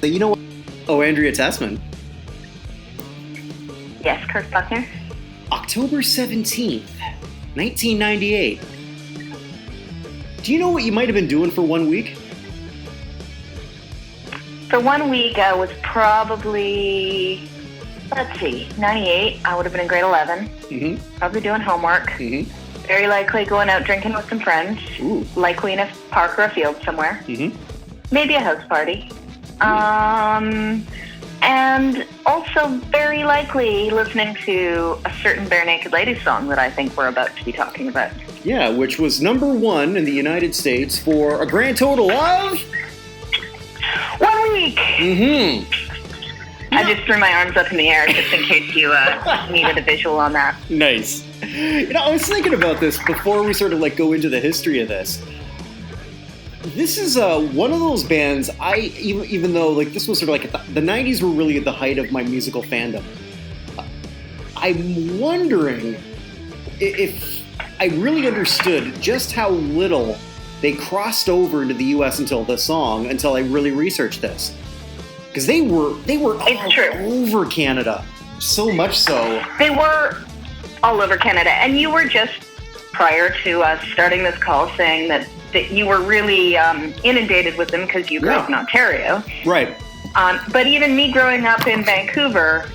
You know what? Oh, Andrea Tessmann. Yes, Kirk Buchner. October 17th, 1998. Do you know what you might have been doing for 1 week? For 1 week, I was probably, 98. I would have been in grade 11. Mm-hmm. Probably doing homework. Mm-hmm. Very likely going out drinking with some friends. Ooh. Likely in a park or a field somewhere. Mm-hmm. Maybe a house party. And also very likely listening to a certain Barenaked Ladies song that I think we're about to be talking about. Yeah, which was number 1 in the United States for a grand total of 1 week! Mm-hmm. I just threw my arms up in the air just in case you needed a visual on that. Nice. I was thinking about this before we sort of go into the history of this. This is one of those bands even though this was sort of the 90s were really at the height of my musical fandom. I'm wondering if I really understood just how little they crossed over into the US until I really researched this. Because they were all over Canada. So much so. They were all over Canada. And you were just, prior to us starting this call, saying that you were really inundated with them because you grew up in Ontario. Right. But even me growing up in Vancouver,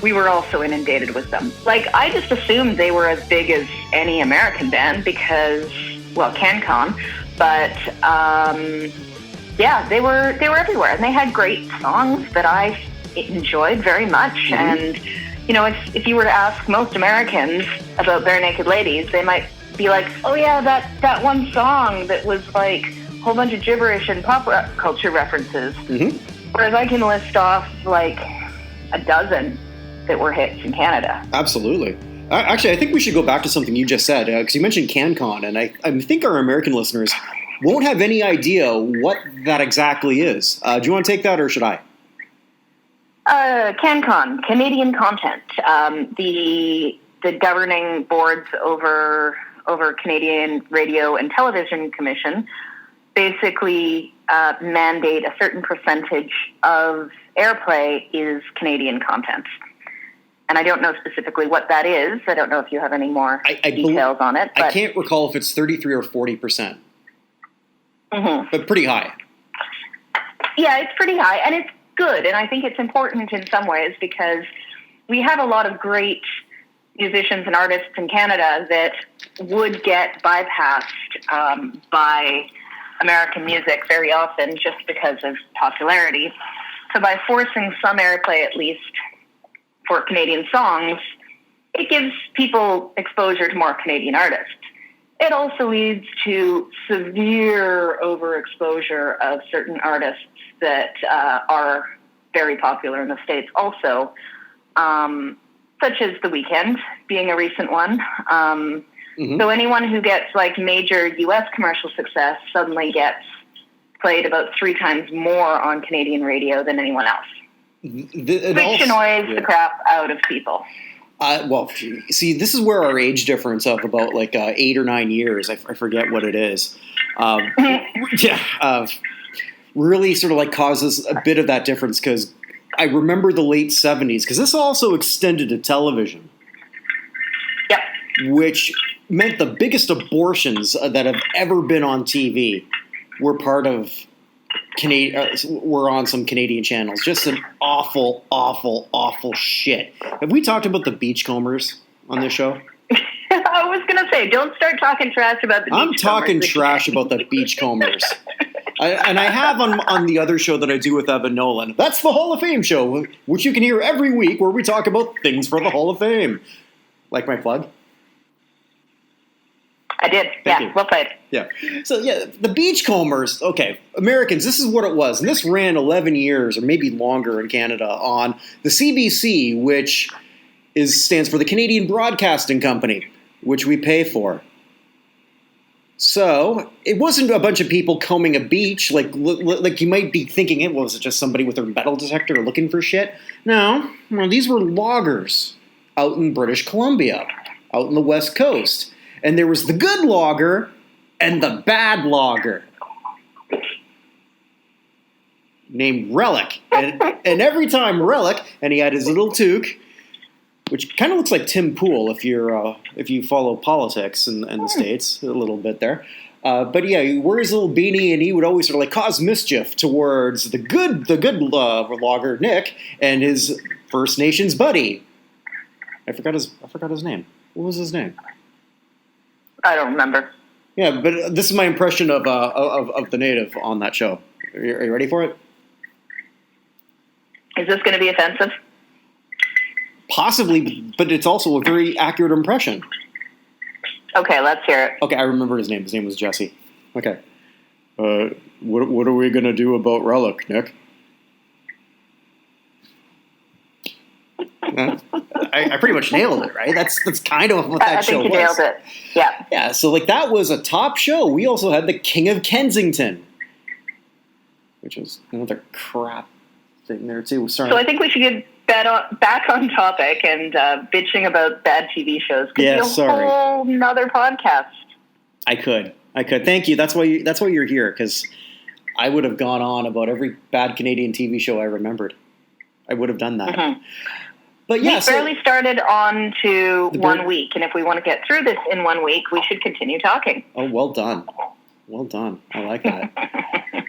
we were also inundated with them. I just assumed they were as big as any American band because, CanCon. But, they were everywhere. And they had great songs that I enjoyed very much. Mm-hmm. And, if you were to ask most Americans about Barenaked Ladies, they might be like, oh yeah, that one song that was a whole bunch of gibberish and pop culture references. Mm-hmm. Whereas I can list off a dozen that were hits in Canada. Absolutely. Actually, I think we should go back to something you just said, because you mentioned CanCon, and I think our American listeners won't have any idea what that exactly is. Do you want to take that, or should I? CanCon, Canadian Content, the governing boards over Canadian Radio and Television Commission basically mandate a certain percentage of airplay is Canadian content. And I don't know specifically what that is. I don't know if you have any more details on it. But I can't recall if it's 33 or 40%. Mm-hmm. But pretty high. Yeah, it's pretty high. And it's good. And I think it's important in some ways because we have a lot of great musicians and artists in Canada that would get bypassed by American music very often just because of popularity. So by forcing some airplay at least for Canadian songs, it gives people exposure to more Canadian artists. It also leads to severe overexposure of certain artists that are very popular in the States also, such as The Weeknd being a recent one. Mm-hmm. So anyone who gets major U.S. commercial success suddenly gets played about 3 times more on Canadian radio than anyone else. Which annoys the crap out of people. See, this is where our age difference of about 8 or 9 years, I forget what it is, really sort of causes a bit of that difference because I remember the late 70s because this also extended to television. Yep. Which meant the biggest abortions that have ever been on TV were part of were on some Canadian channels. Just some awful, awful, awful shit. Have we talked about the Beachcombers on this show? I was going to say, don't start talking trash about the Beachcombers. I'm talking trash about the Beachcombers. And I have on the other show that I do with Evan Nolan. That's the Hall of Fame show, which you can hear every week where we talk about things for the Hall of Fame. Like my plug? I did. Thank you. Well played. Yeah. So, the Beachcombers, okay, Americans, this is what it was. And this ran 11 years or maybe longer in Canada on the CBC, which stands for the Canadian Broadcasting Company, which we pay for. So, it wasn't a bunch of people combing a beach like you might be thinking it was just somebody with their metal detector looking for shit. No, these were loggers out in British Columbia, out in the West Coast. And there was the good logger and the bad logger. named Relic. And every time Relic, and he had his little toque, which kind of looks like Tim Pool if you follow politics in the States a little bit there. But yeah, he wore his little beanie, and he would always sort of like cause mischief towards the good logger Nick and his First Nations buddy. I forgot his name. What was his name? I don't remember. Yeah, but this is my impression of the native on that show. Are you ready for it? Is this going to be offensive? Possibly, but it's also a very accurate impression. Okay, let's hear it. Okay, I remember his name. His name was Jesse. Okay. What are we going to do about Relic, Nick? I pretty much nailed it, right? That's kind of what that show was. I think you nailed it. Yeah. Yeah, so like that was a top show. We also had the King of Kensington, which was another crap thing there too. Sorry. So I think we should get back on topic, and bitching about bad TV shows could be a whole nother podcast. I could. Thank you. That's why you're here, because I would have gone on about every bad Canadian TV show I remembered. I would have done that. Mm-hmm. But yeah, we barely started on to 1 week, and if we want to get through this in 1 week, we should continue talking. Oh, well done. Well done. I like that.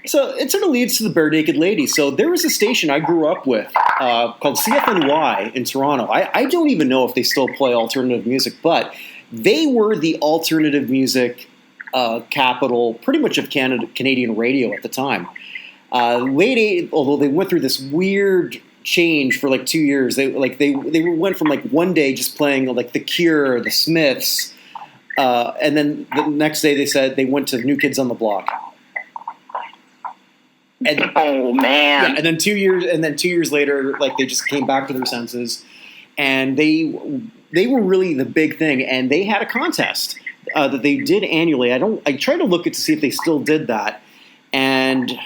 So it sort of leads to the Barenaked Ladies. So there was a station I grew up with called CFNY in Toronto. I don't even know if they still play alternative music, but they were the alternative music capital pretty much of Canadian radio at the time. Although they went through this weird change for like 2 years. They went from like one day just playing like The Cure, The Smiths, and then the next day they said they went to New Kids on the Block. And, oh man! Yeah, and then 2 years later, like they just came back to their senses, and they were really the big thing. And they had a contest that they did annually. I tried to look to see if they still did that, and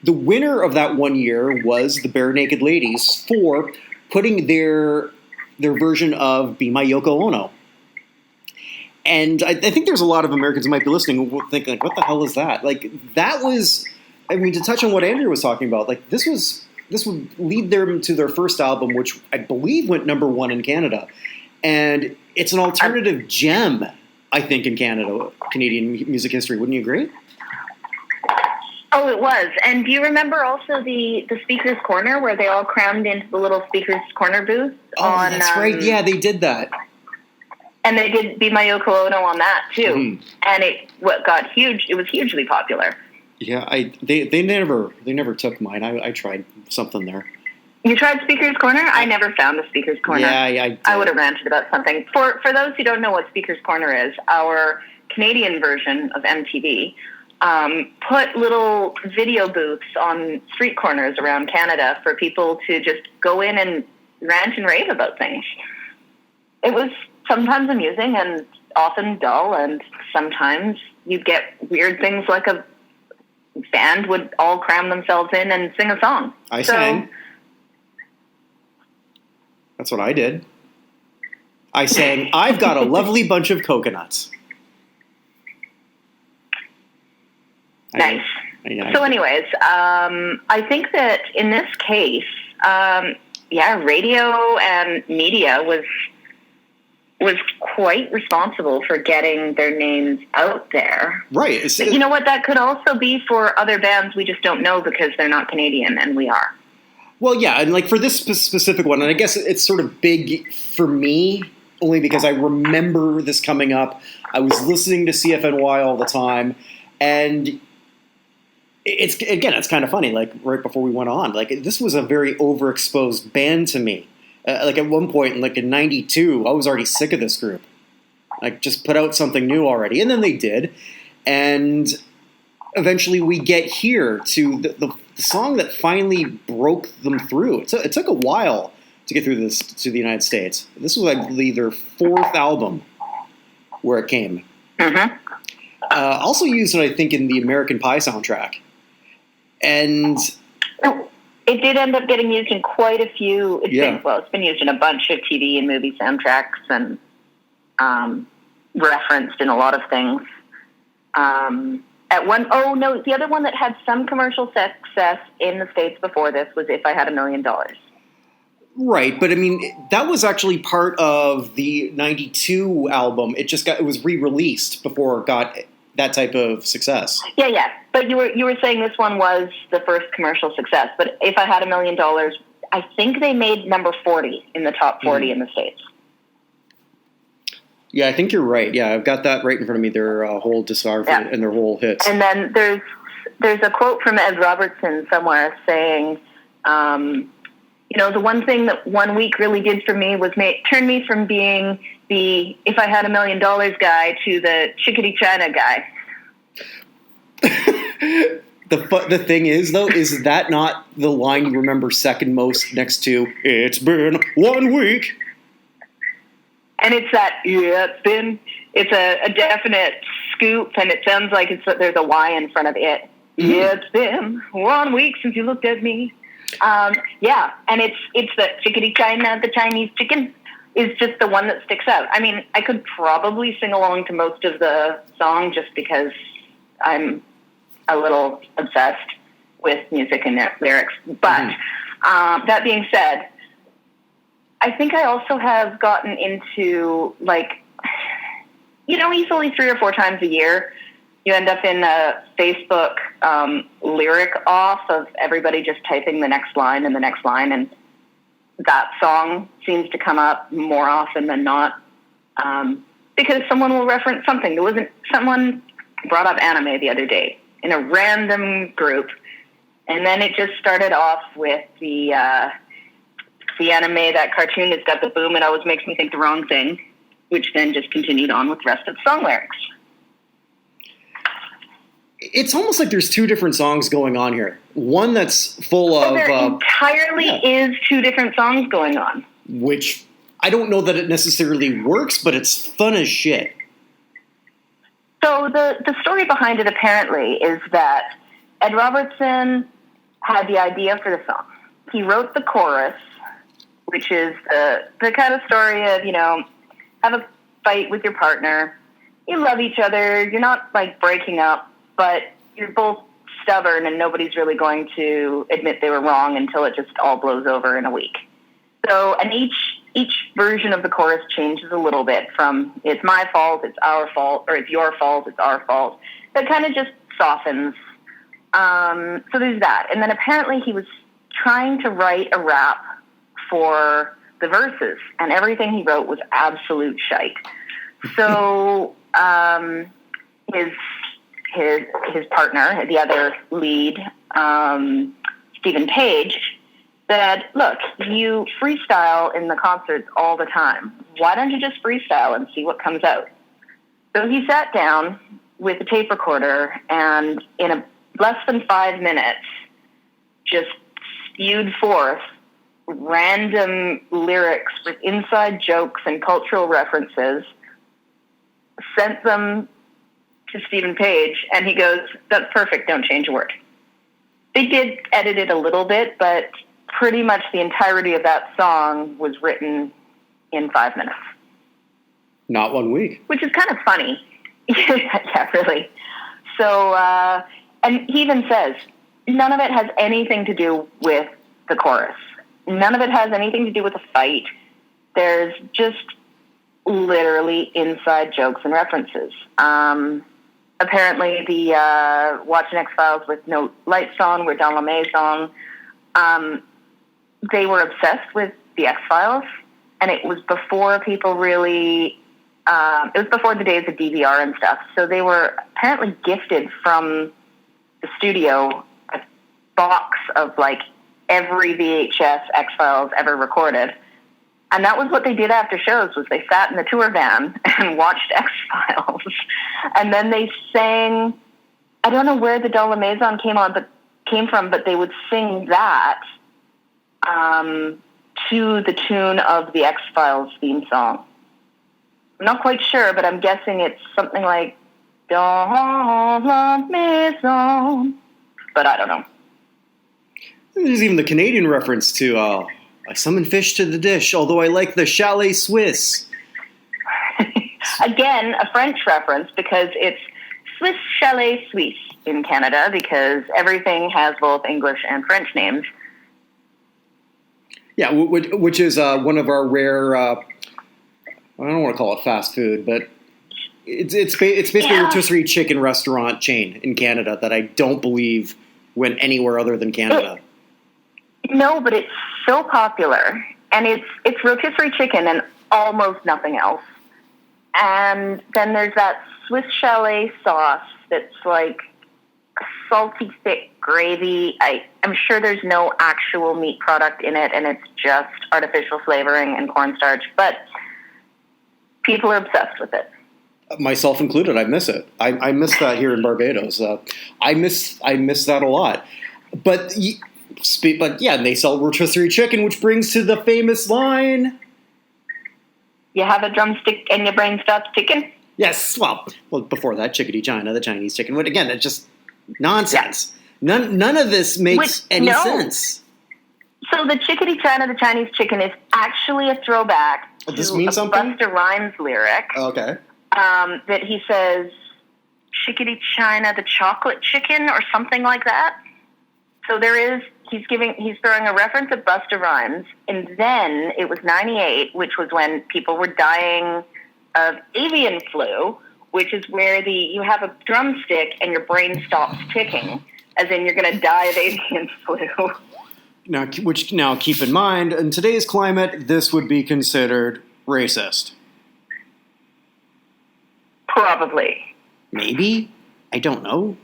the winner of that 1 year was the Barenaked Ladies for putting their version of "Be My Yoko Ono." And I think there's a lot of Americans who might be listening who think like, "What the hell is that?" Like that was. I mean, to touch on what Andrea was talking about, like this would lead them to their first album, which I believe went #1 in Canada, and it's an alternative gem, I think, in Canadian music history. Wouldn't you agree? Oh, it was. And do you remember also the Speaker's Corner, where they all crammed into the little Speaker's Corner booth? Oh, that's right. Yeah, they did that. And they did Be My Yoko Ono on that too, and it got huge. It was hugely popular. Yeah, they never took mine. I tried something there. You tried Speaker's Corner? I never found the Speaker's Corner. Yeah, I would have ranted about something. For those who don't know what Speaker's Corner is, our Canadian version of MTV put little video booths on street corners around Canada for people to just go in and rant and rave about things. It was sometimes amusing and often dull, and sometimes you'd get weird things like a band would all cram themselves in and sing a song. I sang. That's what I did. I sang, "I've got a lovely bunch of coconuts." Nice. So anyways, I think that in this case, radio and media was quite responsible for getting their names out there. Right. But you know what? That could also be for other bands we just don't know because they're not Canadian and we are. Well, yeah, and like for this specific one, and I guess it's sort of big for me only because I remember this coming up. I was listening to CFNY all the time, and it's kind of funny. Like right before we went on, like this was a very overexposed band to me. Like at one point, like in '92, I was already sick of this group. Like just put out something new already, and then they did, and eventually we get here to the song that finally broke them through. It took a while to get through this to the United States. This was, I believe, their 4th album where it came. Mm-hmm. Also used, I think, in the American Pie soundtrack, and. It did end up getting used in quite a few. It's been used in a bunch of TV and movie soundtracks and referenced in a lot of things. At one, oh no, the other one that had some commercial success in the States before this was If I Had $1 Million. Right, but I mean, that was actually part of the '92 album. It was re-released before it got that type of success. Yeah. But you were saying this one was the first commercial success. But If I Had $1 Million, I think they made number 40 in the top 40 in the States. Yeah, I think you're right. Yeah, I've got that right in front of me. Their whole discography and their whole hits. And then there's a quote from Ed Robertson somewhere saying, the one thing that 1 week really did for me was turn me from being the If I Had $1 Million guy to the Chickadee China guy. The thing is, though, is that not the line you remember second most next to "It's been 1 week"? And it's that, it's a definite scoop, and it sounds like there's a Y in front of it. Mm-hmm. Yeah, it's been 1 week since you looked at me. And it's the Chickadee China, the Chinese chicken, is just the one that sticks out. I mean, I could probably sing along to most of the song just because I'm a little obsessed with music and lyrics. But that being said, I think I also have gotten into, easily 3 or 4 times a year, you end up in a Facebook lyric off of everybody just typing the next line and the next line, and that song seems to come up more often than not because someone will reference something. Someone brought up anime the other day in a random group, and then it just started off with the anime, that cartoon that's got the boom, it always makes me think the wrong thing, which then just continued on with the rest of the song lyrics. It's almost like there's 2 different songs going on here. One that's full of... There entirely is 2 different songs going on. Which, I don't know that it necessarily works, but it's fun as shit. So the story behind it apparently is that Ed Robertson had the idea for the song. He wrote the chorus, which is the kind of story of, have a fight with your partner, you love each other, you're not breaking up, but you're both stubborn and nobody's really going to admit they were wrong until it just all blows over in a week. So, and each version of the chorus changes a little bit from it's my fault, it's our fault, or it's your fault, it's our fault. That kind of just softens. So there's that. And then apparently he was trying to write a rap for the verses, and everything he wrote was absolute shite. So his partner, the other lead, Stephen Page, said, look, you freestyle in the concerts all the time. Why don't you just freestyle and see what comes out? So he sat down with a tape recorder and in less than 5 minutes just spewed forth random lyrics with inside jokes and cultural references, sent them to Stephen Page, and he goes, that's perfect, don't change a word. They did edit it a little bit, but pretty much the entirety of that song was written in 5 minutes. Not 1 week. Which is kind of funny. Yeah, really. So, and he even says, none of it has anything to do with the chorus. None of it has anything to do with the fight. There's just literally inside jokes and references. Apparently the Watching X-Files with No Lights On, where Don LeMay song, they were obsessed with the X-Files, and it was before people really, it was before the days of DVR and stuff, so they were apparently gifted from the studio a box of every VHS X-Files ever recorded. And that was what they did after shows, was they sat in the tour van and watched X-Files. And then they sang, I don't know where the Don LeMay song came from, but they would sing that to the tune of the X-Files theme song. I'm not quite sure, but I'm guessing it's something like, Don't Love Me So. But I don't know. There's even the Canadian reference to, I summon fish to the dish, although I like the Chalet Swiss. Again, a French reference, because it's Swiss Chalet Suisse in Canada because everything has both English and French names. Yeah, which is one of our rare. I don't want to call it fast food, but it's basically a rotisserie chicken restaurant chain in Canada that I don't believe went anywhere other than Canada. No, but it's so popular, and it's rotisserie chicken and almost nothing else. And then there's that Swiss Chalet sauce that's like a salty, thick gravy. I'm sure there's no actual meat product in it, and it's just artificial flavoring and cornstarch, but people are obsessed with it. Myself included. I miss it. I miss that here in Barbados. I miss that a lot. But yeah, they sell rotisserie chicken, which brings to the famous line. You have a drumstick and your brain stops ticking? Yes. Well, before that, chickadee China, the Chinese chicken. But again, it's just nonsense. Yeah. None of this makes any sense. So the chickadee China, the Chinese chicken is actually a throwback to a Busta Rhymes lyric. Okay. That he says, chickadee China, the chocolate chicken, or something like that. So he's throwing a reference at Busta Rhymes, and then it was 98, which was when people were dying of avian flu, which is where you have a drumstick and your brain stops ticking, as in you're going to die of avian flu. Now, keep in mind, in today's climate, this would be considered racist. Probably. Maybe? I don't know.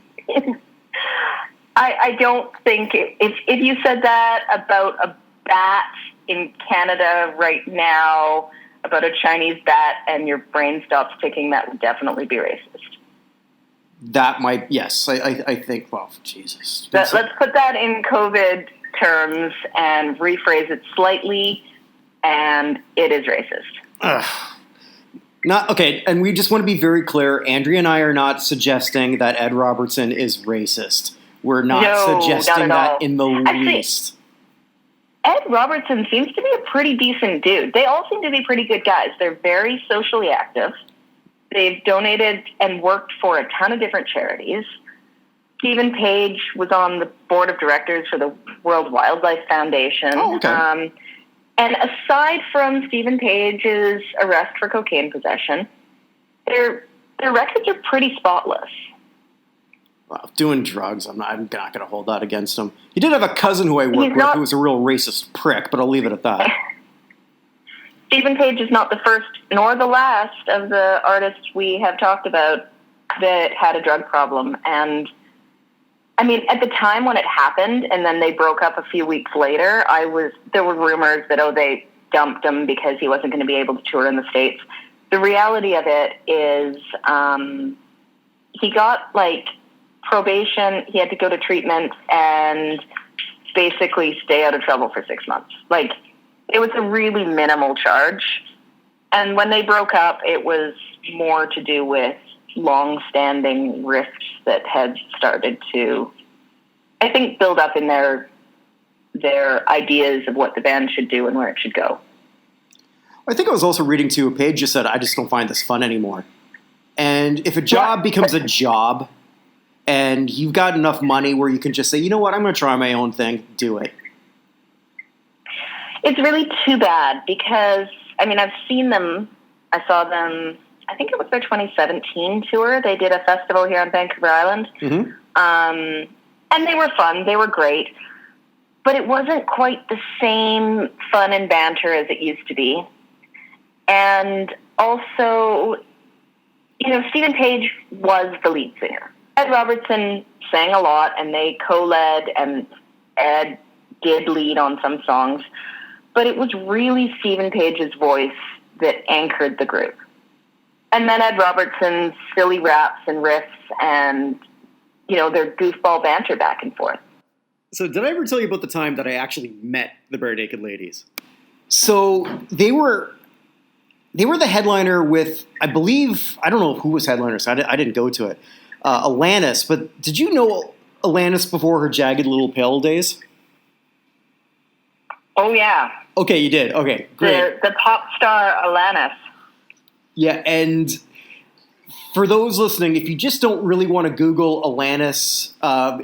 I don't think if you said that about a bat in Canada right now, about a Chinese bat, and your brain stops ticking, that would definitely be racist. That might, yes. I think, well, Jesus. Let's put that in COVID terms and rephrase it slightly, and it is racist. Not okay, and we just want to be very clear. Andrea and I are not suggesting that Ed Robertson is racist. We're not suggesting that in the least. Ed Robertson seems to be a pretty decent dude. They all seem to be pretty good guys. They're very socially active. They've donated and worked for a ton of different charities. Stephen Page was on the board of directors for the World Wildlife Foundation. Oh, okay. And aside from Stephen Page's arrest for cocaine possession, their records are pretty spotless. Well, doing drugs, I'm not going to hold that against him. He did have a cousin who I worked with who was a real racist prick, but I'll leave it at that. Stephen Page is not the first nor the last of the artists we have talked about that had a drug problem. And I mean, at the time when it happened, and then they broke up a few weeks later, there were rumors that, they dumped him because he wasn't going to be able to tour in the States. The reality of it is he got, probation. He had to go to treatment and basically stay out of trouble for 6 months. It was a really minimal charge. And when they broke up, it was more to do with long-standing rifts that had started to, I think, build up in their ideas of what the band should do and where it should go. I think I was also reading too, Paige just said, I just don't find this fun anymore. And if a job becomes a job and you've got enough money where you can just say, you know what, I'm going to try my own thing, do it. It's really too bad because, I've seen them. I saw them, I think it was their 2017 tour. They did a festival here on Vancouver Island. Mm-hmm. And they were fun. They were great. But it wasn't quite the same fun and banter as it used to be. And also, Stephen Page was the lead singer. Ed Robertson sang a lot, and they co-led, and Ed did lead on some songs. But it was really Stephen Page's voice that anchored the group. And then Ed Robertson's silly raps and riffs and, their goofball banter back and forth. So did I ever tell you about the time that I actually met the Barenaked Ladies? So they were the headliner with, I believe, I don't know who was headliner, so I didn't go to it, Alanis. But did you know Alanis before her Jagged Little Pill days? Oh, yeah. Okay, you did. Okay, great. The pop star Alanis. Yeah, and for those listening, if you just don't really want to Google Alanis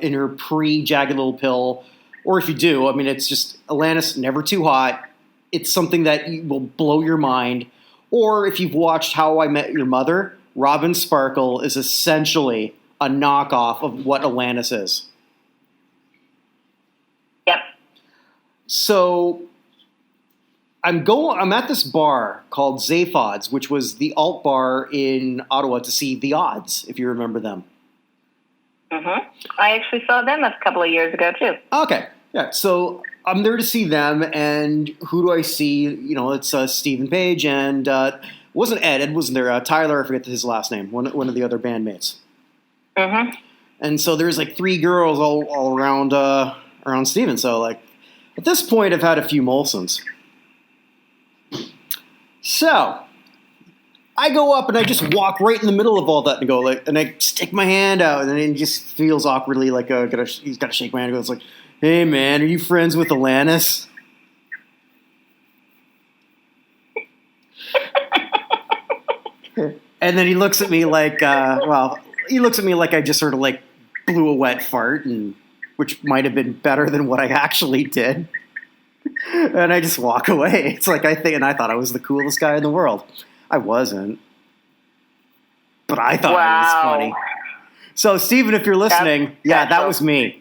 in her pre-Jagged Little Pill, or if you do, I mean, it's just Alanis, Never Too Hot. It's something that will blow your mind. Or if you've watched How I Met Your Mother, Robin Sparkle is essentially a knockoff of what Alanis is. Yep. So I'm at this bar called Zaphod's, which was the alt bar in Ottawa to see The Odds, if you remember them. Mm-hmm. I actually saw them a couple of years ago, too. Okay. Yeah. So I'm there to see them, and who do I see? You know, it's Stephen Page, and it wasn't Ed. Ed wasn't there. Tyler, I forget his last name, one of the other bandmates. Mm-hmm. And so there's like three girls all around Stephen. So like at this point, I've had a few Molsons. So I go up and I just walk right in the middle of all that and go like, and I stick my hand out, and then it just feels awkwardly like he's got to shake my hand. And goes like, "Hey man, are you friends with Alanis?" And then he looks at me like, he looks at me like I just sort of like blew a wet fart, and which might have been better than what I actually did. And I just walk away. It's like I thought I was the coolest guy in the world. I wasn't, but I thought it was funny. So, Stephen, if you're listening, that was me.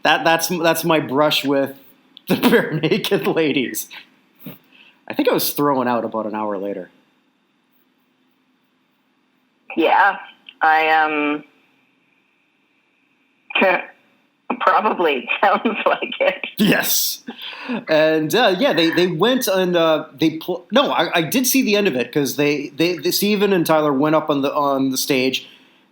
That's my brush with the Barenaked Ladies. I think I was thrown out about an hour later. Yeah, I probably sounds like it. Yes, and they went and I did see the end of it because they Stephen and Tyler went up on the stage,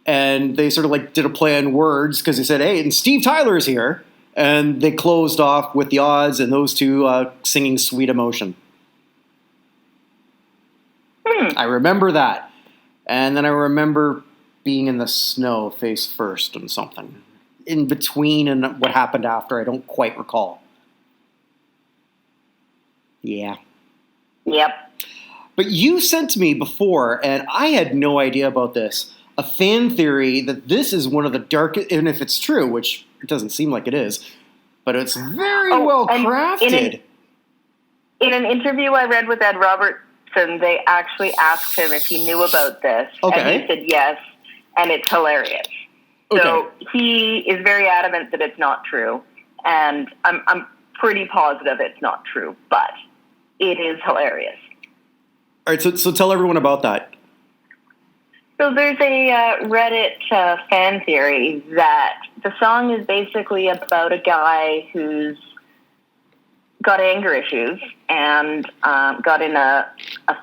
and they sort of like did a play on words because they said, "Hey, and Steve Tyler's here," and they closed off with The Odds and those two singing "Sweet Emotion." I remember that. And then I remember being in the snow face first and something. In between and what happened after, I don't quite recall. Yeah. Yep. But you sent to me before, and I had no idea about this, a fan theory that this is one of the darkest, and if it's true, which it doesn't seem like it is, but it's very well crafted. In an interview I read with Ed Robertson, they actually asked him if he knew about this. Okay. And he said yes, and it's hilarious. Okay. So he is very adamant that it's not true, and I'm pretty positive it's not true, but it is hilarious. All right, so tell everyone about that. So there's a Reddit fan theory that the song is basically about a guy who's got anger issues and got in a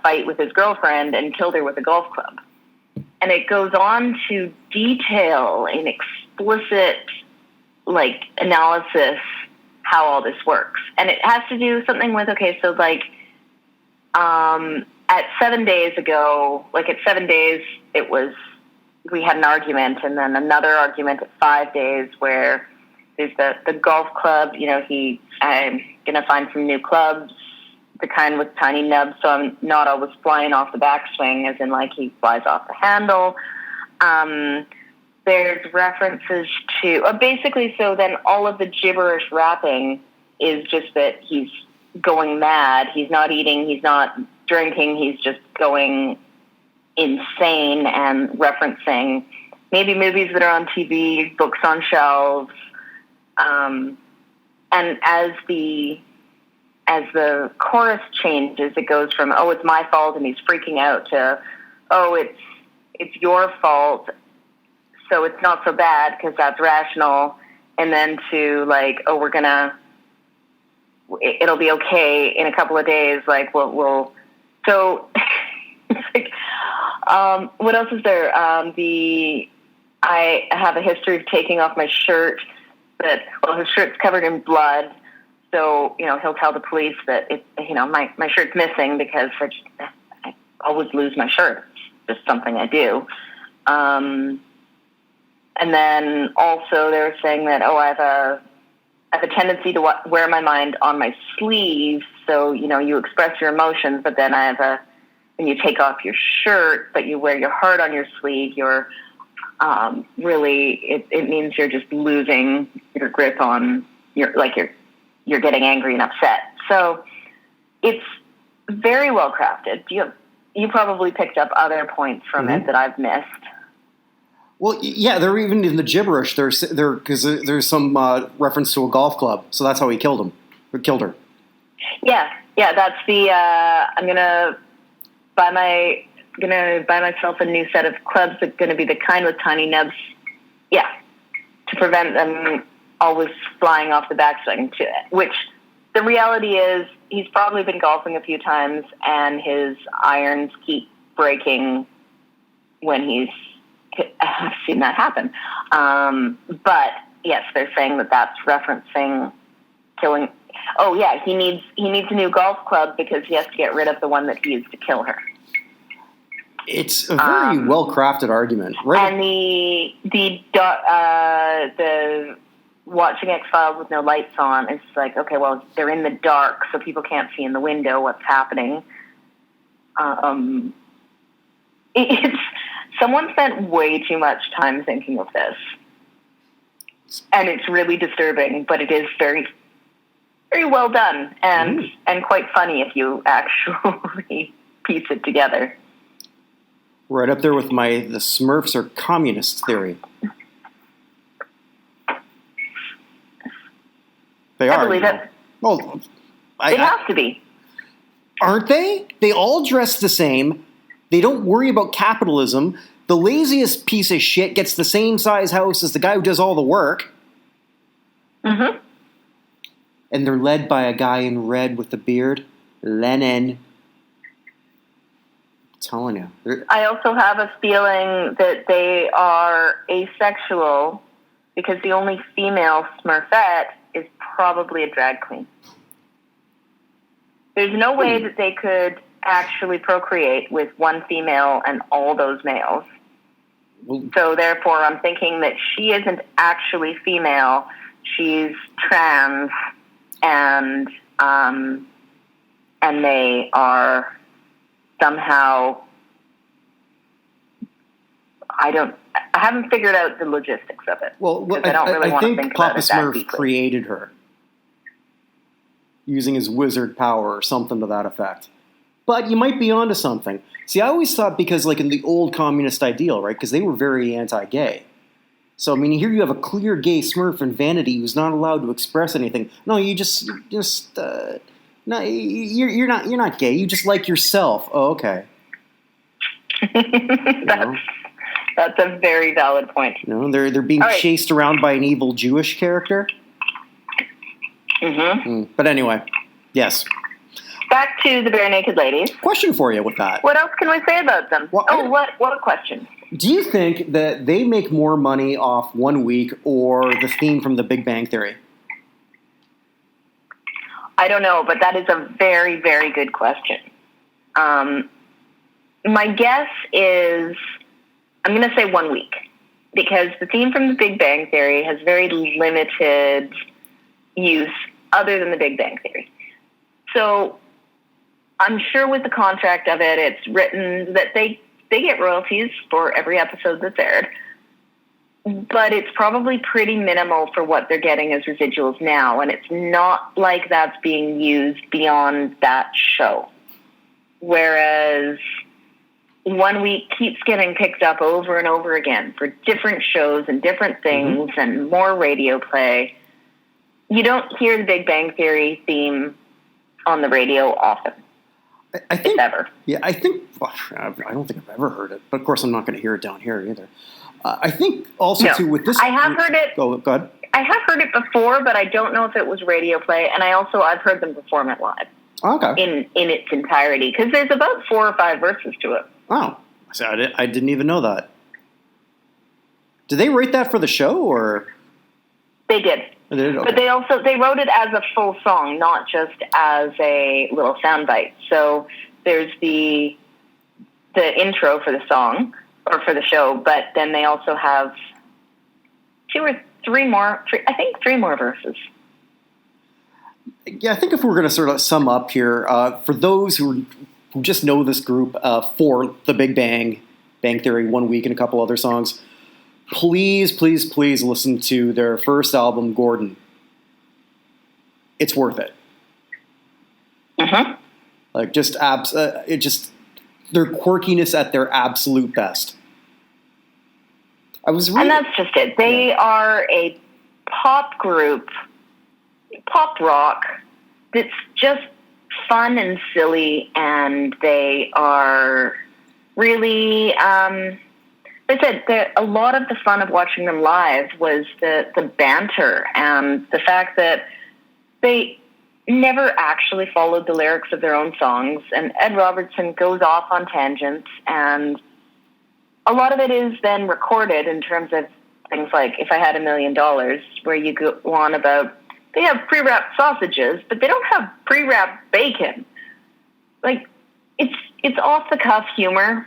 fight with his girlfriend and killed her with a golf club. And it goes on to detail in explicit, like, analysis how all this works. And it has to do something with, at 7 days ago, we had an argument, and then another argument at 5 days where there's the golf club, I'm going to find some new clubs, the kind with tiny nubs, so I'm not always flying off the backswing, as in, like, he flies off the handle. There's references to, basically, so then all of the gibberish rapping is just that he's going mad. He's not eating, he's not drinking, he's just going insane and referencing maybe movies that are on TV, books on shelves. And as the chorus changes, it goes from, "Oh, it's my fault," and he's freaking out, to, "Oh, it's your fault, so it's not so bad because that's rational," and then to, like, "Oh, it'll be okay in a couple of days." Like, we'll so it's like, what else is there? I have a history of taking off my shirt. His shirt's covered in blood. So, he'll tell the police that my shirt's missing because I always lose my shirt. It's just something I do. And then also they were saying that, I have a tendency to wear my mind on my sleeve. So, you express your emotions, but then I have when you take off your shirt, but you wear your heart on your sleeve, you're really, it means you're just losing your grip on you're getting angry and upset. So it's very well crafted. You probably picked up other points from it that I've missed. Well, yeah, they're even in the gibberish. Because there's some reference to a golf club, so that's how he killed him. Or killed her. Yeah. That's the. I'm gonna buy myself a new set of clubs that's gonna be the kind with tiny nubs. Yeah, to prevent them always flying off the backswing. Which the reality is, he's probably been golfing a few times, and his irons keep breaking when he's. I've seen that happen. But yes, they're saying that that's referencing killing. Oh yeah, he needs a new golf club because he has to get rid of the one that he used to kill her. It's a very well crafted argument, right? And the watching X-Files with no lights on, it's like, okay, well, they're in the dark, so people can't see in the window what's happening. Someone spent way too much time thinking of this. And it's really disturbing, but it is very, very well done and quite funny if you actually piece it together. Right up there with the Smurfs are communist theory. They are. I believe it. Well, they have to be. Aren't they? They all dress the same. They don't worry about capitalism. The laziest piece of shit gets the same size house as the guy who does all the work. Mm-hmm. And they're led by a guy in red with the beard, Lenin. I'm telling you. I also have a feeling that they are asexual because the only female Smurfette is probably a drag queen. There's no way that they could actually procreate with one female and all those males. So therefore, I'm thinking that she isn't actually female. She's trans, and they are somehow. I haven't figured out the logistics of it. Well, I don't really want to think about Papa it that Smurf deeply. created her using his wizard power or something to that effect. But you might be onto something. See, I always thought because, like, in the old communist ideal, right, because they were very anti-gay. So, I mean, here you have a clear gay Smurf in Vanity who's not allowed to express anything. No, you're not gay. You just like yourself. Oh, okay. That's a very valid point. They're being chased around by an evil Jewish character. Mm-hmm. But anyway, yes. Back to the Barenaked Ladies. Question for you with that. What else can we say about them? What a question. Do you think that they make more money off 1 week or the theme from The Big Bang Theory? I don't know, but that is a very, very good question. My guess is I'm going to say 1 week because the theme from The Big Bang Theory has very limited use other than The Big Bang Theory. So I'm sure with the contract of it, it's written that they get royalties for every episode that's aired, but it's probably pretty minimal for what they're getting as residuals now, and it's not like that's being used beyond that show. Whereas 1 week keeps getting picked up over and over again for different shows and different things and more radio play. You don't hear the Big Bang Theory theme on the radio often. I think, if ever. Yeah, I think, well, I don't think I've ever heard it, but of course I'm not going to hear it down here either. I think also, too, with this... I have heard it. Go ahead. I have heard it before, but I don't know if it was radio play, and I've heard them perform it live. Okay. In its entirety, because there's about 4 or 5 verses to it. Oh, I didn't even know that. Did they write that for the show, or...? They did. Okay. But they wrote it as a full song, not just as a little soundbite. So there's the intro for the song or for the show, but then they also have 2 or 3 more. I think 3 more verses. Yeah, I think if we're going to sort of sum up here, for those who who just know this group for The Big Bang, Bang Theory, 1 Week, and a couple other songs, please, please, please listen to their first album, Gordon. It's worth it. Mm-hmm. Like, just their quirkiness at their absolute best. And that's just it. They are a pop group, pop rock, that's just fun and silly, and they are really, I said, a lot of the fun of watching them live was the banter and the fact that they never actually followed the lyrics of their own songs, and Ed Robertson goes off on tangents, and a lot of it is then recorded in terms of things like If I Had $1 Million, where you go on about, they have pre-wrapped sausages, but they don't have pre-wrapped bacon. Like, it's off-the-cuff humor.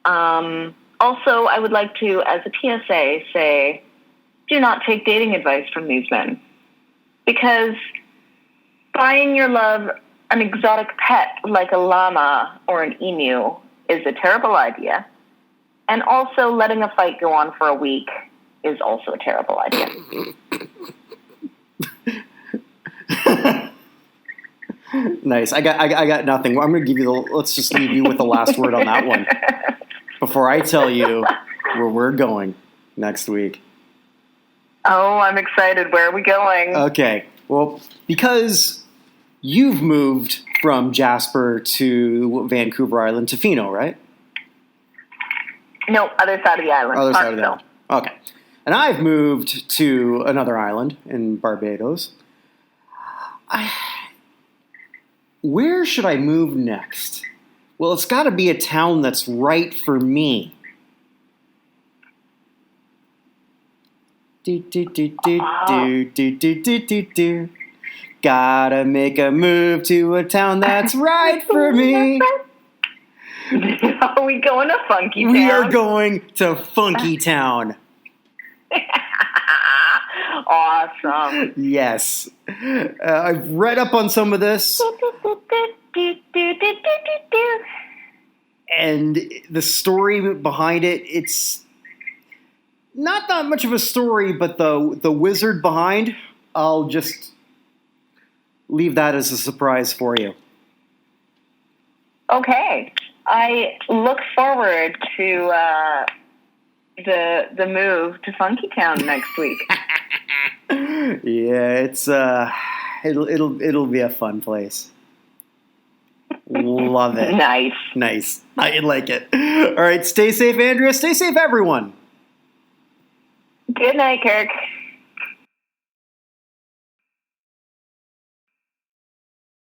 Also, I would like to, as a PSA, say, do not take dating advice from these men. Because buying your love an exotic pet like a llama or an emu is a terrible idea. And also letting a fight go on for a week is also a terrible idea. Nice. I got nothing. I'm going to give you let's just leave you with the last word on that one before I tell you where we're going next week. Oh, I'm excited. Where are we going? Okay. Well, because you've moved from Jasper to Vancouver Island to Fino, right? No, other side of the island. Other side of the island. Okay. And I've moved to another island in Barbados. Where should I move next? Well, it's got to be a town that's right for me. Gotta make a move to a town that's right for me. Are we going to Funky Town? We are going to Funky Town. Awesome. Yes. I've read up on some of this. And the story behind it, it's not that much of a story, but the wizard behind, I'll just leave that as a surprise for you. Okay. I look forward to the move to Funky Town next week. Yeah, it's it'll be a fun place. Love it. Nice. I like it. All right, stay safe, Andrea. Stay safe, everyone. Good night, Kirk.